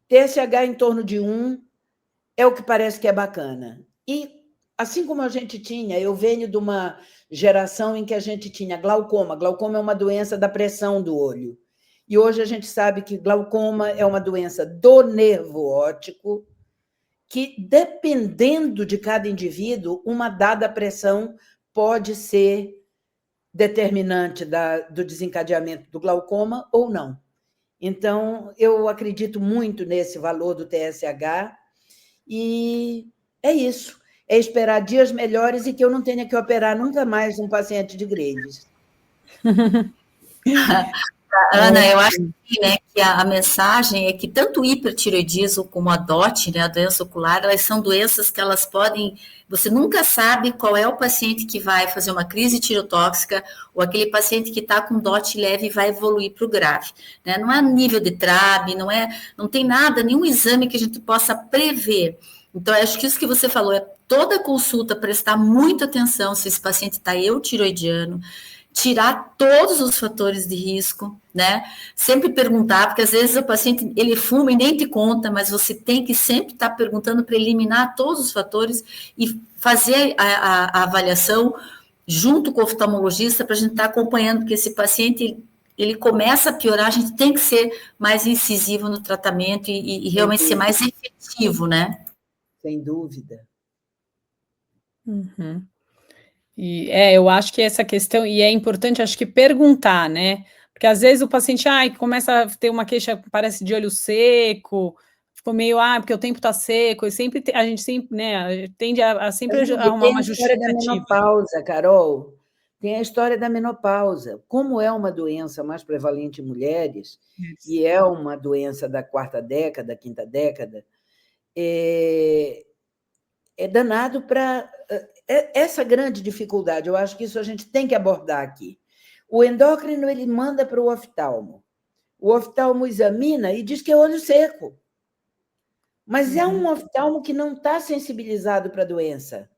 TSH em torno de 1 é o que parece que é bacana. E, assim como a gente tinha, eu venho de uma geração em que a gente tinha glaucoma. Glaucoma é uma doença da pressão do olho. E hoje a gente sabe que glaucoma é uma doença do nervo óptico, que, dependendo de cada indivíduo, uma dada pressão pode ser determinante do desencadeamento do glaucoma ou não. Então, eu acredito muito nesse valor do TSH e é isso. É esperar dias melhores e que eu não tenha que operar nunca mais um paciente de Graves. Ana, eu acho que, né, que a mensagem é que tanto o hipertireoidismo como a DOT, né, a doença ocular, elas são doenças que elas podem... Você nunca sabe qual é o paciente que vai fazer uma crise tireotóxica ou aquele paciente que está com DOT leve e vai evoluir para o grave. Né? Não é nível de TRAB, não tem nada, nenhum exame que a gente possa prever. Então, eu acho que isso que você falou é toda consulta prestar muita atenção se esse paciente está eutiroidiano, tirar todos os fatores de risco, né? Sempre perguntar, porque às vezes o paciente, ele fuma e nem te conta, mas você tem que sempre estar perguntando para eliminar todos os fatores e fazer a avaliação junto com o oftalmologista para a gente estar acompanhando, porque esse paciente, ele começa a piorar, a gente tem que ser mais incisivo no tratamento e realmente ser mais efetivo, né? Sem dúvida. Uhum. E eu acho que essa questão, e é importante, acho que perguntar, né? Porque às vezes o paciente começa a ter uma queixa, parece de olho seco, ficou meio, porque o tempo está seco, e a gente sempre, né, tende a sempre arrumar uma justificativa. Tem a história da menopausa, Carol. Tem a história da menopausa. Como é uma doença mais prevalente em mulheres, e é uma doença da quarta década, quinta década, é danado para... Essa grande dificuldade, eu acho que isso a gente tem que abordar aqui. O endócrino, ele manda para o oftalmo. O oftalmo examina e diz que é olho seco. Mas é um oftalmo que não está sensibilizado para a doença.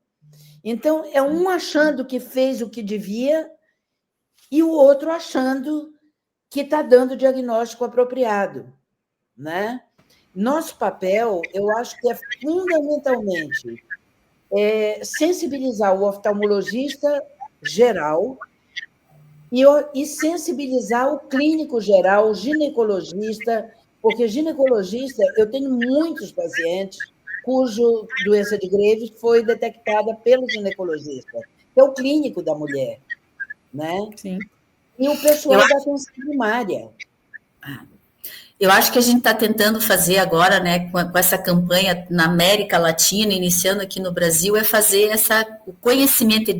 Então, é um achando que fez o que devia e o outro achando que está dando o diagnóstico apropriado, né? Nosso papel, eu acho que é fundamentalmente sensibilizar o oftalmologista geral e sensibilizar o clínico geral, o ginecologista, porque ginecologista, eu tenho muitos pacientes cuja doença de Graves foi detectada pelo ginecologista, que é o clínico da mulher, né? Sim. E o pessoal da atenção primária. Eu acho que a gente está tentando fazer agora, né, com essa campanha na América Latina, iniciando aqui no Brasil, é fazer o conhecimento,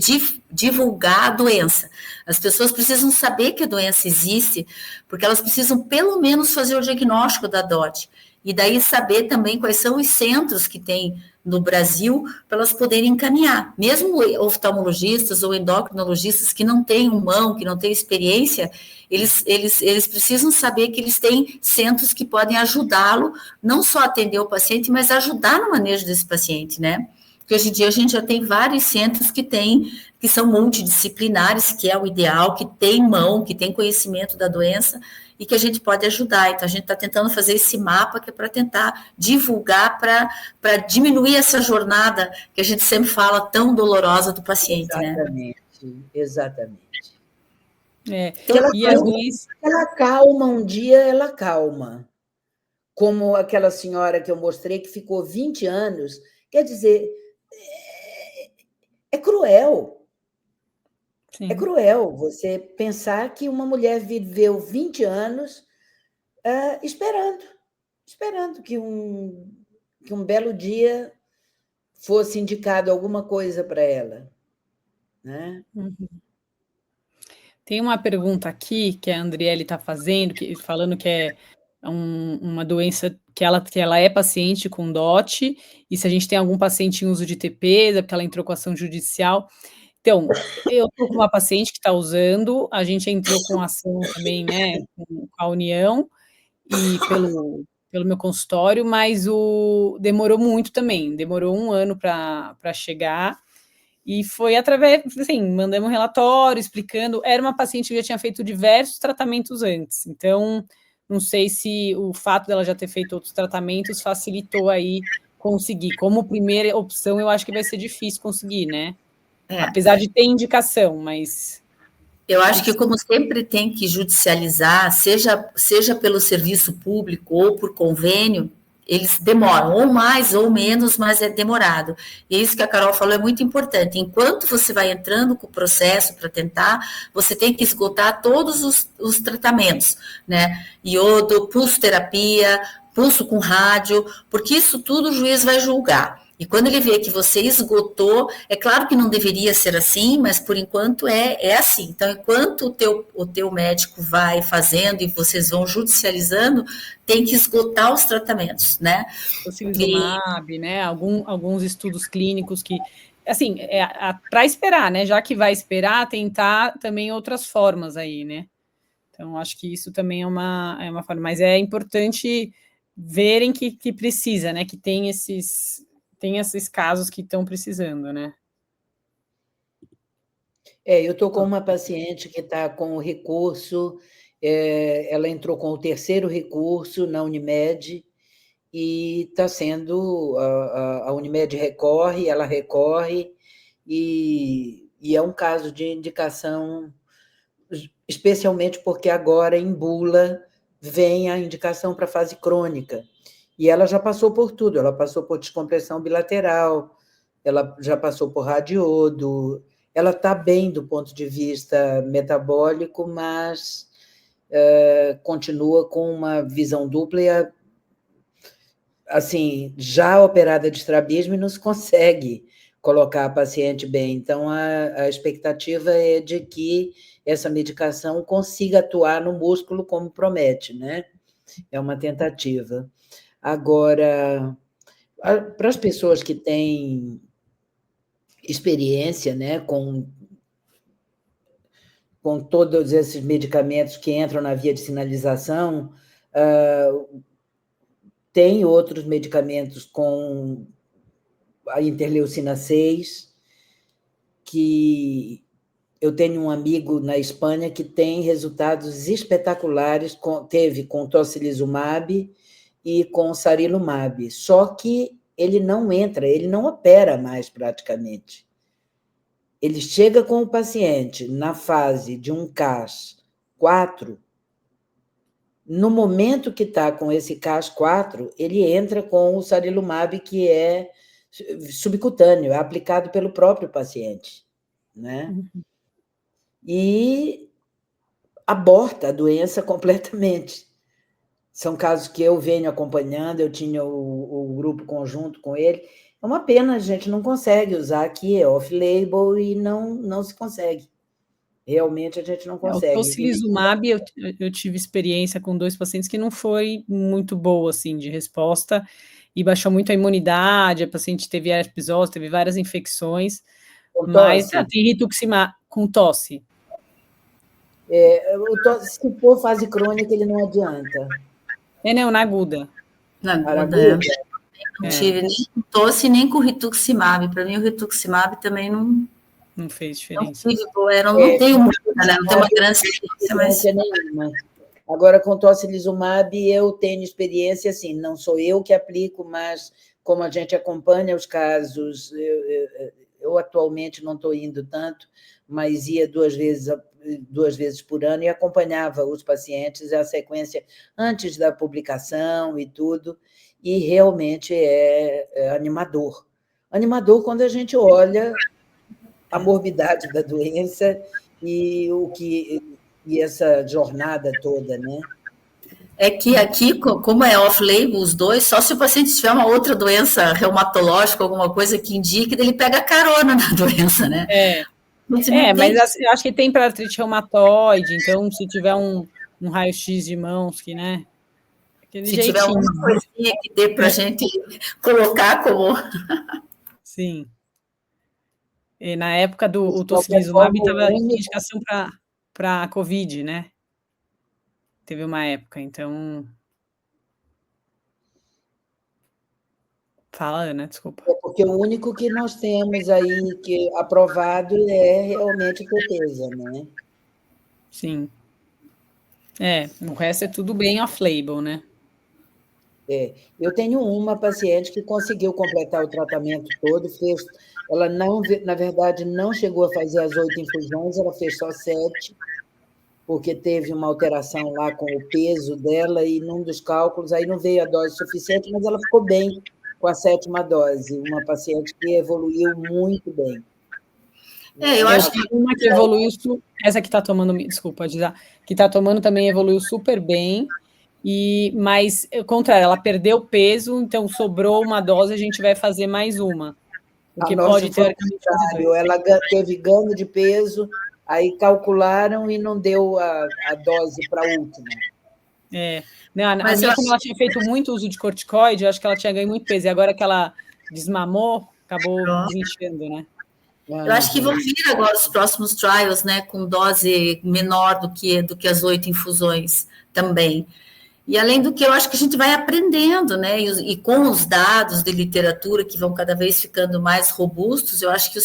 divulgar a doença. As pessoas precisam saber que a doença existe, porque elas precisam pelo menos fazer o diagnóstico da DOT. E daí saber também quais são os centros que tem no Brasil para elas poderem encaminhar. Mesmo oftalmologistas ou endocrinologistas que não têm mão, que não têm experiência, eles precisam saber que eles têm centros que podem ajudá-lo, não só atender o paciente, mas ajudar no manejo desse paciente, né? Porque hoje em dia a gente já tem vários centros que são multidisciplinares, que é o ideal, que tem mão, que tem conhecimento da doença e que a gente pode ajudar. Então, a gente está tentando fazer esse mapa que é para tentar divulgar, para diminuir essa jornada que a gente sempre fala tão dolorosa do paciente, exatamente, né? Exatamente. Então, ela calma um dia, ela calma. Como aquela senhora que eu mostrei, que ficou 20 anos, quer dizer, é cruel. Sim. É cruel você pensar que uma mulher viveu 20 anos esperando que um belo dia fosse indicado alguma coisa para ela. Né? Uhum. Tem uma pergunta aqui que a Andriele está fazendo, falando que é uma doença que ela é paciente com DOT, e se a gente tem algum paciente em uso de TP, porque ela entrou com ação judicial. Então, eu estou com uma paciente que está usando, a gente entrou com ação também, né, com a União, e pelo meu consultório, mas demorou muito também, demorou 1 ano para chegar, e foi através, assim, mandamos um relatório explicando, era uma paciente que já tinha feito diversos tratamentos antes, então, não sei se o fato dela já ter feito outros tratamentos facilitou aí conseguir. Como primeira opção, eu acho que vai ser difícil conseguir, né? Apesar de ter indicação, mas... Eu acho que, como sempre tem que judicializar, seja pelo serviço público ou por convênio, eles demoram, ou mais ou menos, mas é demorado. E isso que a Carol falou é muito importante. Enquanto você vai entrando com o processo para tentar, você tem que esgotar todos os tratamentos, né? Iodo, pulsoterapia, pulso com rádio, porque isso tudo o juiz vai julgar. E quando ele vê que você esgotou, é claro que não deveria ser assim, mas por enquanto é assim. Então, enquanto o teu médico vai fazendo e vocês vão judicializando, tem que esgotar os tratamentos, né? O tocilizumab, né? Alguns estudos clínicos que, assim, para esperar, né? Já que vai esperar, tentar também outras formas aí, né? Então, acho que isso também é uma forma, mas é importante verem que precisa, né? Que tem esses casos que estão precisando, né? Eu estou com uma paciente que está com o recurso, ela entrou com o 3º recurso na Unimed, e está sendo, a Unimed recorre, ela recorre, e é um caso de indicação, especialmente porque agora, em bula, vem a indicação para fase crônica. E ela já passou por tudo, ela passou por descompressão bilateral, ela já passou por radiodo, ela está bem do ponto de vista metabólico, mas continua com uma visão dupla e, assim, já operada de estrabismo e não se consegue colocar a paciente bem. Então, a expectativa é de que essa medicação consiga atuar no músculo como promete, né? É uma tentativa. Agora, para as pessoas que têm experiência, né, com todos esses medicamentos que entram na via de sinalização, tem outros medicamentos com a interleucina 6, que eu tenho um amigo na Espanha que tem resultados espetaculares, teve com tocilizumab e com sarilumab, só que ele não entra, ele não opera mais praticamente. Ele chega com o paciente na fase de um CAS 4, no momento que está com esse CAS 4, ele entra com o sarilumab, que é subcutâneo, é aplicado pelo próprio paciente, né? E aborta a doença completamente. São casos que eu venho acompanhando, eu tinha o grupo conjunto com ele. É uma pena, a gente não consegue usar aqui, é off-label e não se consegue. Realmente a gente não O consegue. tocilizumab, eu tive experiência com 2 pacientes que não foi muito boa, assim, de resposta, e baixou muito a imunidade, a paciente teve herpes, teve várias infecções, Com mas tosse? tem rituximab com tosse. Se for fase crônica, ele não adianta. Não, na aguda. Na aguda, Aguda? Não tive nem com tosse, nem com rituximab. Para mim, o rituximab também não fez diferença. Não tenho muita, né? Não tenho uma grande experiência, mas... nenhuma. Agora, com tocilizumab, eu tenho experiência, assim, não sou eu que aplico, mas como a gente acompanha os casos, eu atualmente não estou indo tanto, mas ia 2 vezes por ano e acompanhava os pacientes, a sequência antes da publicação e tudo, e realmente é animador. Animador quando a gente olha a morbidade da doença e essa jornada toda, né? É que aqui, como é off-label, os dois, só se o paciente tiver uma outra doença reumatológica, alguma coisa que indique, ele pega carona na doença, né? Mas eu acho que tem para artrite reumatoide, então se tiver um raio-x de mãos, que, né? Se jeitinho. Tiver uma coisinha que dê para a gente colocar como... Sim. E na época do tocilizumab, estava indicação para Covid, né? Teve uma época, então... Fala, Ana, desculpa. Porque o único que nós temos aí que aprovado é realmente Tepeza, né? Sim. O resto é tudo bem off-label, né? Eu tenho uma paciente que conseguiu completar o tratamento todo, ela não, na verdade, não chegou a fazer as 8 infusões, ela fez só 7, porque teve uma alteração lá com o peso dela e num dos cálculos, aí não veio a dose suficiente, mas ela ficou bem com a 7ª dose, uma paciente que evoluiu muito bem. Eu acho que uma que evoluiu, essa que está tomando, desculpa, que está tomando também evoluiu super bem, mas, ao contrário, ela perdeu peso, então sobrou uma dose, a gente vai fazer mais uma. Porque pode ter... Ela teve ganho de peso, aí calcularam e não deu a dose para a última. A minha, como ela tinha feito muito uso de corticoide, eu acho que ela tinha ganho muito peso, e agora que ela desmamou, acabou desinchando, né? Eu acho que vão vir agora os próximos trials, né, com dose menor do que as 8 infusões também. E além do que, eu acho que a gente vai aprendendo, né, e com os dados de literatura que vão cada vez ficando mais robustos, eu acho que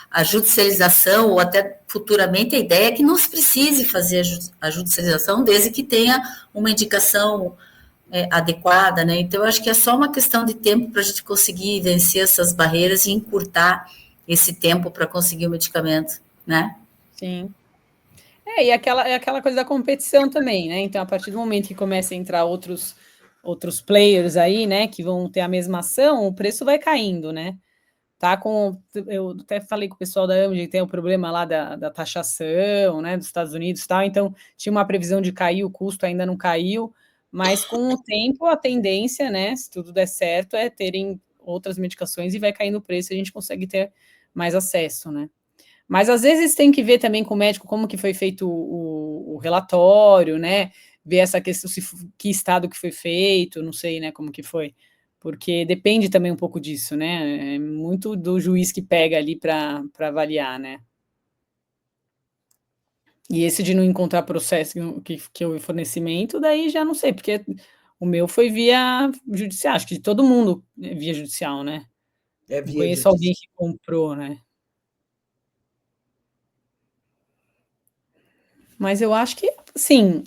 a judicialização, ou até futuramente, a ideia é que não se precise fazer a judicialização desde que tenha uma indicação adequada, né, então eu acho que é só uma questão de tempo para a gente conseguir vencer essas barreiras e encurtar esse tempo para conseguir o medicamento, né? Sim. E aquela coisa da competição também, né? Então, a partir do momento que começa a entrar outros players aí, né, que vão ter a mesma ação, o preço vai caindo, né? Eu até falei com o pessoal da Amgen, que tem o problema lá da taxação, né, dos Estados Unidos e tal, então tinha uma previsão de cair, o custo ainda não caiu, mas com o tempo a tendência, né, se tudo der certo, é terem outras medicações e vai caindo o preço e a gente consegue ter mais acesso, né? Mas às vezes tem que ver também com o médico como que foi feito o relatório, né? Ver essa questão, que estado que foi feito, não sei, né, como que foi. Porque depende também um pouco disso, né? É muito do juiz que pega ali para avaliar, né? E esse de não encontrar processo que houve fornecimento, daí já não sei, porque o meu foi via judicial, acho que de todo mundo é via judicial, né? Não conheço alguém que comprou, né? Mas eu acho que, sim,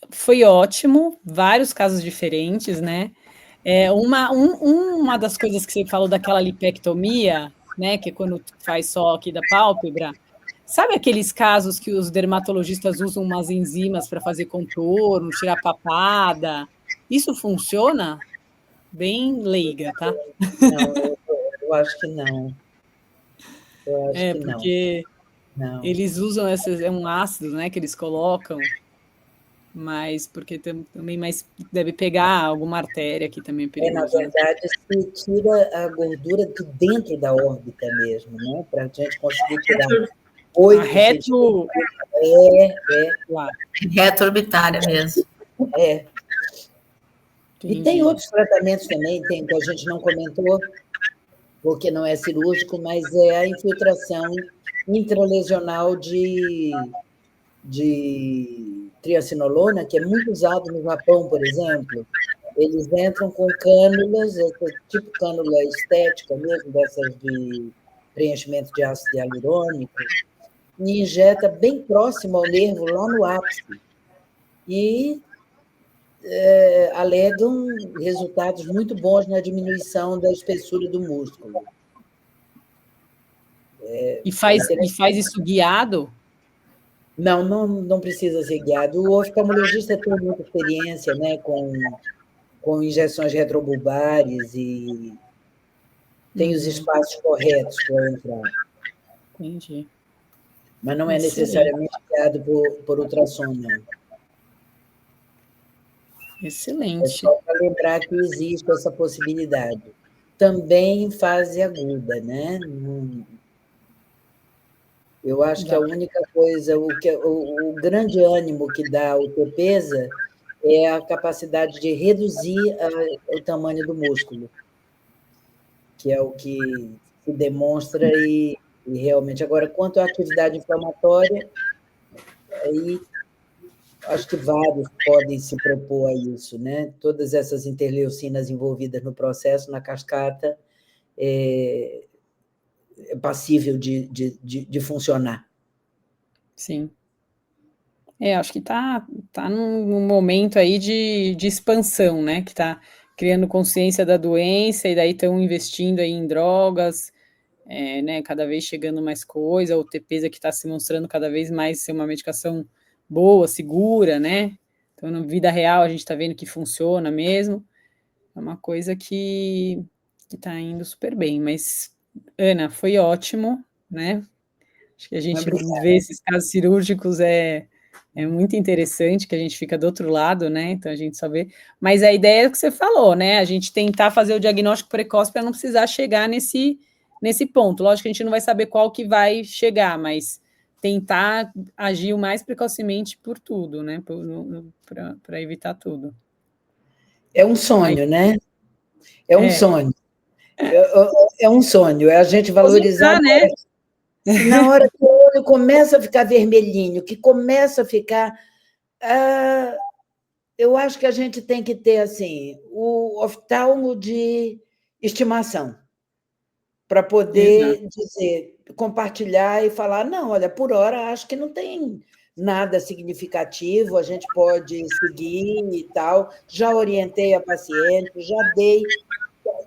foi ótimo, vários casos diferentes, né? Uma das coisas que você falou daquela lipectomia, né, que é quando faz só aqui da pálpebra, sabe aqueles casos que os dermatologistas usam umas enzimas para fazer contorno, tirar papada? Isso funciona? Bem leiga, tá? Não, eu acho que não. Eu acho que porque não. Eles usam um ácido, né, que eles colocam. mas porque também deve pegar alguma artéria que também é perigoso. Na verdade, se tira a gordura de dentro da órbita mesmo, né? Para a gente conseguir tirar 8 reto... Reto-orbitária mesmo. E tem outros tratamentos também, tem que a gente não comentou, porque não é cirúrgico, mas é a infiltração intralesional de triacinolona, que é muito usado no Japão, por exemplo. Eles entram com cânulas, tipo cânula estética mesmo, dessas de preenchimento de ácido hialurônico, e injeta bem próximo ao nervo, lá no ápice. E alegam resultados muito bons na diminuição da espessura do músculo. E faz isso guiado? Não precisa ser guiado. O oftalmologista tem muita experiência, né, com injeções retrobulbares e tem os espaços corretos para entrar. Entendi. Mas não é necessariamente guiado por ultrassom, não. Excelente. É só para lembrar que existe essa possibilidade. Também em fase aguda, né? Eu acho que a única coisa, o grande ânimo que dá o Tepeza é a capacidade de reduzir o tamanho do músculo, que é o que se demonstra e realmente. Agora, quanto à atividade inflamatória, aí acho que vários podem se propor a isso, né? Todas essas interleucinas envolvidas no processo, na cascata, é passível de funcionar. Sim. Acho que tá num momento aí de expansão, né? Que está criando consciência da doença, e daí estão investindo aí em drogas, né? Cada vez chegando mais coisa, o Tepeza que está se mostrando cada vez mais ser uma medicação boa, segura, né? Então, na vida real, a gente está vendo que funciona mesmo. É uma coisa que está indo super bem. Mas, Ana, foi ótimo, né? Acho que a gente vê esses casos cirúrgicos é muito interessante, que a gente fica do outro lado, né? Então, a gente só vê. Mas a ideia é o que você falou, né? A gente tentar fazer o diagnóstico precoce para não precisar chegar nesse ponto. Lógico que a gente não vai saber qual que vai chegar, mas tentar agir o mais precocemente por tudo, né? Para evitar tudo. É um sonho, né? É um sonho. É um sonho, é a gente valorizar, né? Na hora que o olho começa a ficar vermelhinho, que começa a ficar... eu acho que a gente tem que ter assim, o oftalmo de estimação, para poder dizer, compartilhar e falar, não, olha, por hora acho que não tem nada significativo, a gente pode seguir e tal, já orientei a paciente, já dei,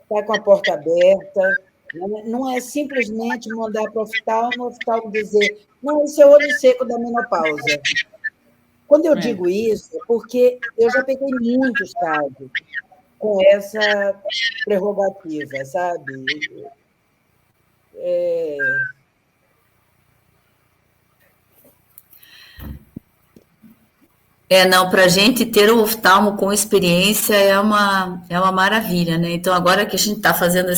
está com a porta aberta, não é simplesmente mandar para o oftalmo dizer, não, esse é o olho seco da menopausa. Quando eu digo isso, é porque eu já peguei muitos casos com essa prerrogativa, sabe? Não, para a gente ter o oftalmo com experiência é uma maravilha, né? Então, agora que a gente está fazendo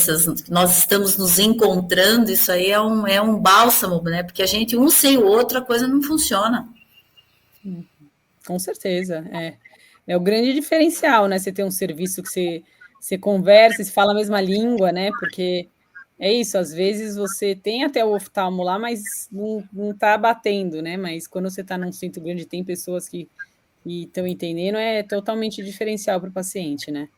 nós estamos nos encontrando, isso aí é um bálsamo, né? Porque a gente, um sem o outro, a coisa não funciona. Com certeza, é o grande diferencial, né? Você ter um serviço que você conversa, se fala a mesma língua, né? Porque é isso, às vezes você tem até o oftalmo lá, mas não está batendo, né? Mas quando você está num centro grande, tem pessoas que estão entendendo, é totalmente diferencial para o paciente, né?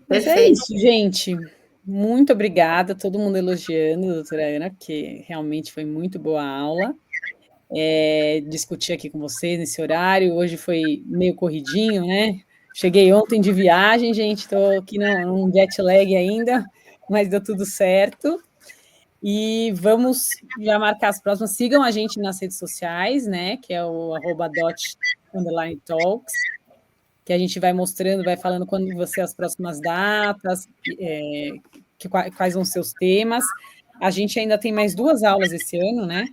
Mas é isso, gente. Muito obrigada, todo mundo elogiando a doutora Ana, porque realmente foi muito boa a aula. Discutir aqui com vocês nesse horário, hoje foi meio corridinho, né? Cheguei ontem de viagem, gente, estou aqui num jet lag ainda, mas deu tudo certo. E vamos já marcar as próximas. Sigam a gente nas redes sociais, né? Que é o @dot_talks, que a gente vai mostrando, vai falando quando vão ser as próximas datas, quais vão ser os temas. A gente ainda tem mais 2 aulas esse ano, né?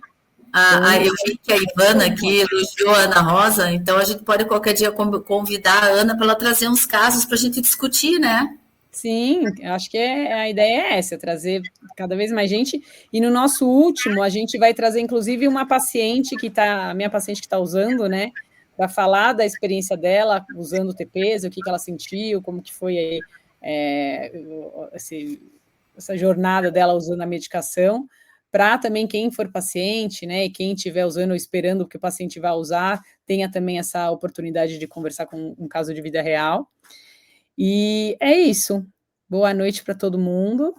Eu vi que a Ivana aqui elogiou a Ana Rosa, então a gente pode qualquer dia convidar a Ana para ela trazer uns casos para a gente discutir, né? Sim, acho que a ideia é essa, trazer cada vez mais gente. E no nosso último, a gente vai trazer, inclusive, uma paciente a minha paciente que está usando, né? Para falar da experiência dela usando o TPs, o que ela sentiu, como que foi essa jornada dela usando a medicação, para também quem for paciente, né? E quem estiver usando ou esperando que o paciente vá usar, tenha também essa oportunidade de conversar com um caso de vida real. E é isso. Boa noite para todo mundo.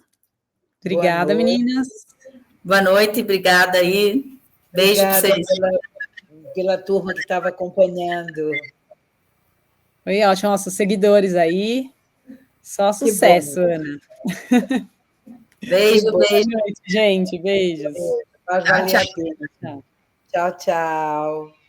Obrigada, meninas. Boa noite, obrigada aí. Beijo para vocês. Pela turma que estava acompanhando. Oi, ótimo, nossos seguidores aí. Só sucesso, Ana. Beijo, beijo. Boa noite, gente. Beijos. Vai valer a pena. Tchau, tchau.